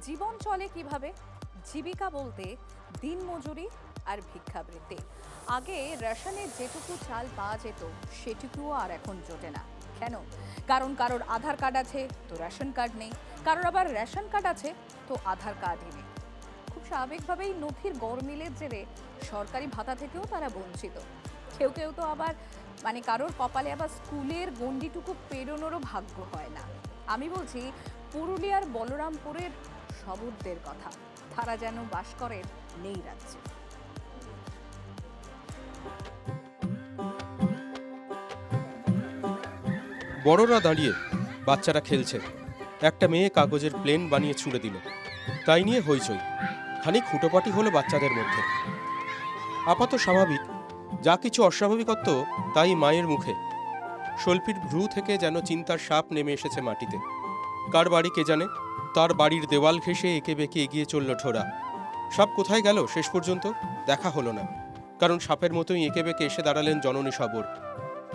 জীবন চলে কিভাবে? জীবিকা বলতে দিনমজুরি আর ভিক্ষাবৃত্তি। আগে রেশনে যেটুকু চাল পাওয়া যেত সেটুকুও আর এখন জোটে না। কেন? কারণ কারোর আধার কার্ড আছে তো রেশন কার্ড নেই, কারোর আবার রেশন কার্ড আছে তো আধার কার্ডই নেই। খুব স্বাভাবিকভাবেই নথির গরমিলের জেরে সরকারি ভাতা থেকেও তারা বঞ্চিত। কেউ কেউ তো আবার কারোর কপালে আবার স্কুলের গণ্ডিটুকু পেরোনোরও ভাগ্য হয় না। আমি বলছি পুরুলিয়ার বলরামপুরের শবরদের কথা। তারা যেন বাস করেন নেই রাজ্যে। বড়রা দাঁড়িয়ে, বাচ্চারা খেলছে। একটা মেয়ে কাগজের প্লেন বানিয়ে ছুঁড়ে দিল, তাই নিয়ে হইচই। খানিক হুটোপাটি হলো বাচ্চাদের মধ্যে। আপাত স্বাভাবিক, যা কিছু অস্বাভাবিকত্ব তাই মায়ের মুখে। শৈল্পীর ভ্রু থেকে যেন চিন্তার সাপ নেমে এসেছে মাটিতে। কার বাড়ি কে জানে, তার বাড়ির দেওয়াল ঘেঁষে এঁকে বেঁকে এগিয়ে চলল ঠোরা। সাপ কোথায় গেল শেষ পর্যন্ত দেখা হলো না, কারণ সাপের মতোই এঁকে বেঁকে এসে দাঁড়ালেন জননী শবর।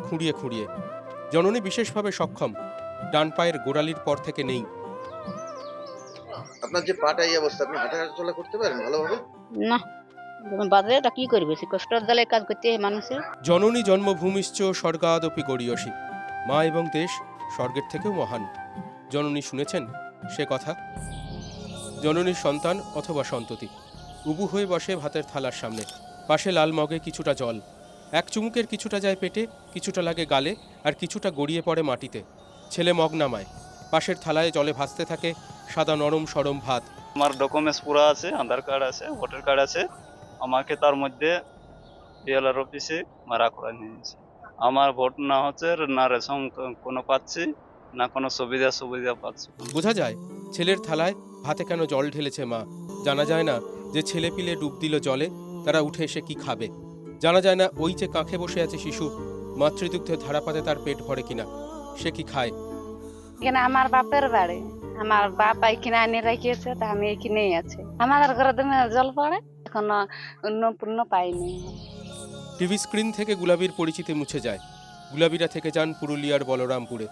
খুঁড়িয়ে খুঁড়িয়ে জননী বিশেষভাবে সক্ষম, ডান পায়ের গোড়ালির পর থেকে নেই। আপনার যে পাটা এই অবস্থা, আপনি হাঁটা চলা করতে পারেন ভালোভাবে? না, বাদে এটা কি করবে, সে কষ্টের জ্বালায় কাজ করতে হয় মানুষের। জননী জন্মভূমিশ্চ স্বর্গাদপি গরীয়সী। মা এবং দেশ স্বর্গের থেকেও মহান। জননী শুনেছেন সে কথা? জননীর সন্তান অথবা সন্ততি উবু হয়ে বসে ভাতের থালার সামনে। পাশে লাল মগে কিছুটা জল। এক চুমুকের কিছুটা যায় পেটে, কিছুটা লাগে গালে, আর কিছুটা গড়িয়ে পড়ে মাটিতে। ছেলে মগ নামায়। পাশের থালায় জলে ভাসতে থাকে সাদা নরম সরম ভাত। আমার ডকুমেন্টস পুরো আছে, আধার কার্ড আছে, ভোটার কার্ড আছে। আমাকে তার মধ্যে বিএলআর অফিসে মারা করে নিয়েছে। আমার ভোট না হচ্ছে, না রেশন কোনো পাচ্ছি, না কোনো সুবিধা পাচ্ছি। বোঝা যায় ছেলের থালায় ভাতে কেন জল ঢেলেছে মা। জানা যায় না যে ছেলে পিলে ডুব দিল জলে, তারা উঠে এসে কি খাবে। জানা যায় না ওই যে কাঁখে বসে আছে শিশু, মাতৃদুগ্ধের ধারাপাতে তার পেট ভরে কিনা, সে কি খায়। এখানে আমার বাপের বাড়ি, আমার বাপ এখানে আনে রাখিয়েছে, তা আমি এখানেই আছি। আমার ঘরে তুমি জল পড়ে, এখনো অন্নপূর্ণ পাইনি। টিভি স্ক্রিন থেকে গুলাবির পরিচিতি মুছে যায়। গুলাবিরা থেকে যান পুরুলিয়ার বলরামপুরে।